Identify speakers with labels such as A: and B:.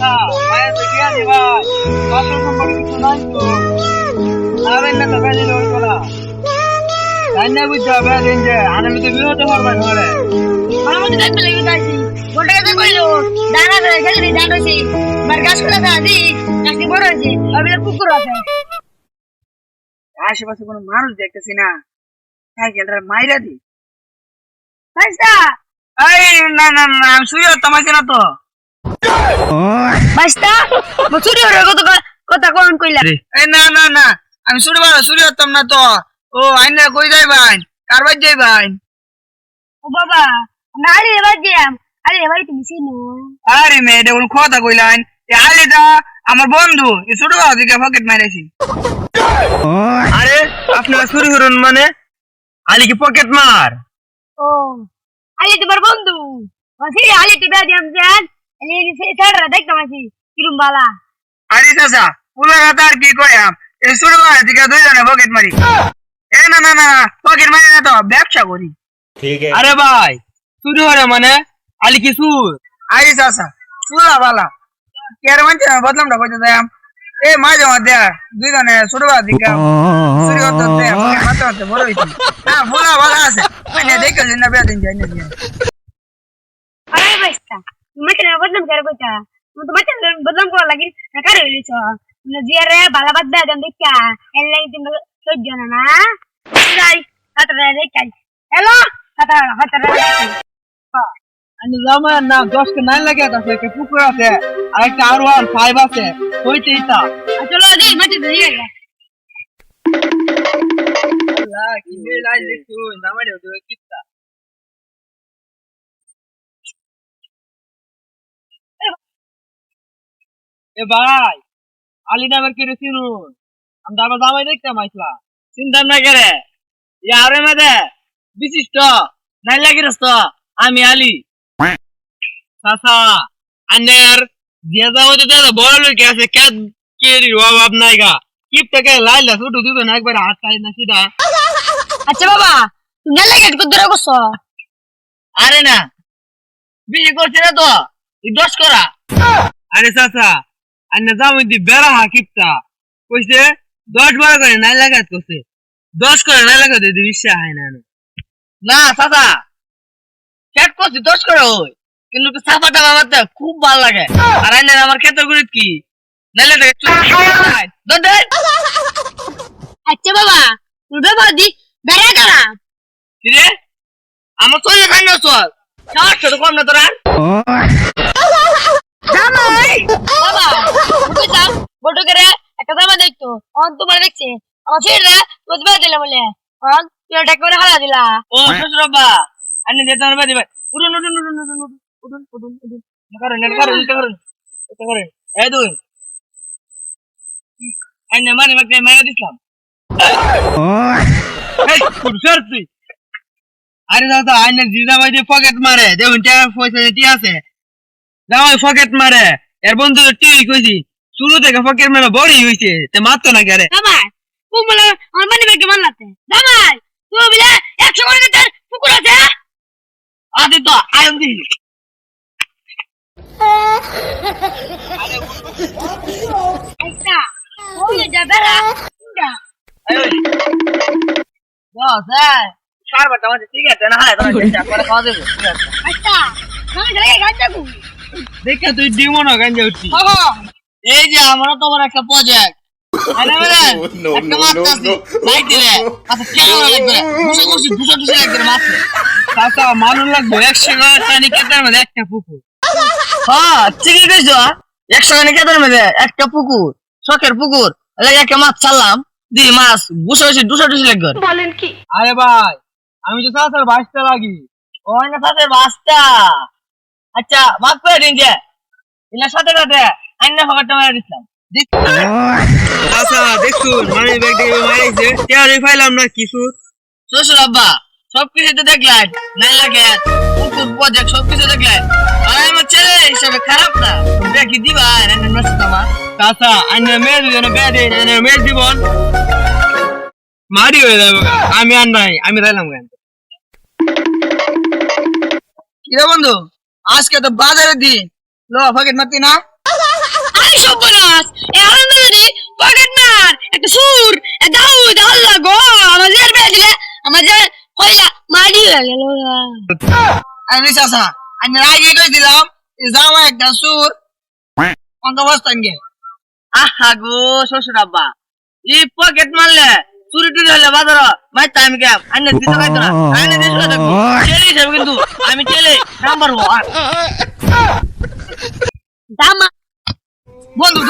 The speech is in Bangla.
A: চাচা মায়ের তো কি আছে ভাই বাসন সম্পর্কে কিছু নাই তো আরে না তো বেজে হইতো না তাই না বুঝতে হবে যে আমি তো বিরত করবেন ঘরে
B: আমার মধ্যে দেখতে লেগে যাচ্ছি গোটা কথা কইলো দানা ধরে খেলে দাঁড় হয়েছে বার গাছ খোলা থা দি গাছটি বড় হয়েছে ভাবিলে কুকুর আছে
A: আশেপাশে কোনো মানুষ দেখতেছি না সাইকেলটা মাইরা দি
B: বাইস্তা
A: এই না না না আমি শুয়ে তোমাকে না তো
B: বাইস্তা বছরি ওর কথা কোন কইলা
A: এই না না না আমি শুরু হতাম না তো ও আইনা কই যাই ভাই কারবার যাই ভাই
B: ও বাবা নাড়ি এবার যাম আরে এবার তুমি চিনো
A: আরে মেয়ে দেখুন কথা কইলাইন এই আলিটা আমার বন্ধু এই ছোট বাবা দিকে পকেট মারেছি আরে আপনারা শুরু করুন মানে আলি কি পকেট মার
B: ও আলি তোমার বন্ধু ওসি আলি টিবা দিয়াম জান আলি সেই ছাড়া দেখতাম আছি কিরম বালা
A: আরে চাচা পুলা কথা আর কি কইয়াম এই ছোট বাবা দিকে দুইজনে পকেট মারি এ না না না পকেট মারি না তো ব্যবসা করি
C: ठीक है
A: আরে ভাই শুরু হরে মানে আলি কি সুর আরে চাচা পুলা বালা কের মানছে বদলামটা কইতে যাম এ মাঝে মধ্যে দুইজনে ছোট বাবা দিকে শুরু করতে দে মাথা মাথা বড় হইছি না পুলা বালা আছে মানে দেখে না বেদিন যাই না
B: আরে বাইস্তা তুমি কেন বদনাম করে কইতা তুমি তো মাথা বদনাম করা লাগি না কারে হইলিছ না জিয়ারে বালা বাদ দে দেন দেখা এলাই তুমি সহ্য না যাই হাতরা দেখাই হ্যালো হাতরা
A: আমি জামার না 10 কে 9 লাগে আছে একটা পুকুর আছে আর একটা আর 5 আছে কইতে ইতা
B: চলো দি মাটি দিয়ে গেল
A: আল্লাহ কি বেলাই দেখু জামারে তো কিত্তা এ ভাই আলী নামের কি রে চিনু আমরা আবার জামাই দেখতাম আইসলা চিন্তাম না করে ইয়ারে মেদে বিশিষ্ট নাই লাগিরস তো আমি আলী চাচা আনের যে যাওয়া তো বড় লোক আছে কে কেরি অভাব নাই গা কিপ থেকে লাইলা ছোট দুটো না একবার হাত খাই না সিধা
B: আচ্ছা বাবা তুমি লাগে কত দূরে বসো
A: আরে না বিয়ে করছে না তো এই 10 করা আরে চাচা আন্না যাও দি বেড়া হাকিপটা কইছে 10-12 করে নাই লাগাত কইছে 10 করে নাই লাগাত দি বিশ্বাস হয় না না চাচা চেক করছি 10 করে হই কিন্তু সাফাটা বাবাতে খুব ভালো লাগে আর আইনা আমার ক্ষেত্র গরিব কি নালে দেখ দে
B: আচ্ছা বাবা তুমি বাবা দি বেড়া করা
A: রে আমার চলে খাই না চল চার ছোট কম না তোরা
B: জামাই বাবা উঠে যাও বড় করে একটা জামা দেখতো অন তোমার দেখছে আমার ছেড়ে বুঝবা দিলা বলে অন তুই এটা করে হারা দিলা
A: ও শ্বশুর বাবা আন্নে যেতে হবে দিবে উড়ুন উড়ুন উড়ুন উড়ুন উড়ুন উড়ুন উড়ুন এটা করেন এই দুই আন্নে মানে মাকে মারা দিলাম এই কুরসার তুই আরে দাদা আন্নে জিজা ভাই পকেট মারে দেখুন টাকা পয়সা দিতে আছে জামাই পকেট মারে এর বন্ধু তুই কইছি শুরু থেকে পকেট মারা বড়ই হইছে তে মারতো না করে
B: জামাই তুমি বলে আমার মানে ব্যাগে মারলাতে জামাই তুমি বলে 100 করে তার পুকুর আছে
A: আদি তো আয়ন দি
B: আচ্ছা ওই যাবে না
A: সারবারটা আমাদের ঠিক আছে না হয় করে খাওয়া দেবো
B: আচ্ছা আমি জায়গায় গান যাবো
A: দেখে তুই ডিমো না গাঞ্জা উঠছি
B: বাবা
A: এই যে আমার তো বড় একটা প্রজেক্ট একটা মারতাছি লাইট দিলে আচ্ছা কেমন লাগবে দুশো লাগবে মারতে চাচা মানুষ লাগবে 100 টাকা কেতার মধ্যে একটা পুকুর হ্যাঁ ঠিকই কইছো 100 টাকা কেতার মধ্যে একটা পুকুর শখের পুকুর লাগে একটা মাছ ছাড়লাম দি মাছ দুশো লাগবে
B: বলেন কি
A: আরে ভাই আমি তো চাচার বাসটা লাগি ওই না চাচার বাসটা আচ্ছা মাছ করে দিন যে এনার সাথে সাথে আইনা ফকারটা মারা দিচ্ছিলাম আচ্ছা দেখুন মানে ব্যাগ থেকে মারাইছে তেয়ারি ফাইলাম না কিছু শ্বশুর আব্বা সবকিছু তো দেখলেন নাই লাগে পুকুর প্রজেক্ট সবকিছু দেখলেন আর আমার ছেলে হিসাবে খারাপ না দেখি দিবা রান্নার নষ্ট আমার চাচা আইনা মেয়ে দুজনে বেয়া দিন আইনা মেয়ে জীবন মারি হয়ে যাবে আমি আর নাই আমি রাইলাম কেন কি রে বন্ধু আজকে তো বাজারে দিন লো পকেট মারতি না
B: আরে সর্বনাশ এ আনন্দে পকেট মার একটা সুর এ দাউদ আল্লাহ গো আমাদের বেজলে আমাদের কইলা মারি হয়ে গেল
A: আরে চাচা আমি আগে কই দিলাম এই জামা একটা সুর অন্ত বস্তান গে আহা গো শ্বশুর আব্বা এই পকেট মারলে চুরি টুরি হলে বাজার ভাই টাইম গ্যাপ আইনে দিতে পাইতো না আইনে দিতে থাকবো ছেলে হিসেবে কিন্তু আমি ছেলে নাম্বার 1
B: দামা
A: বন্ধু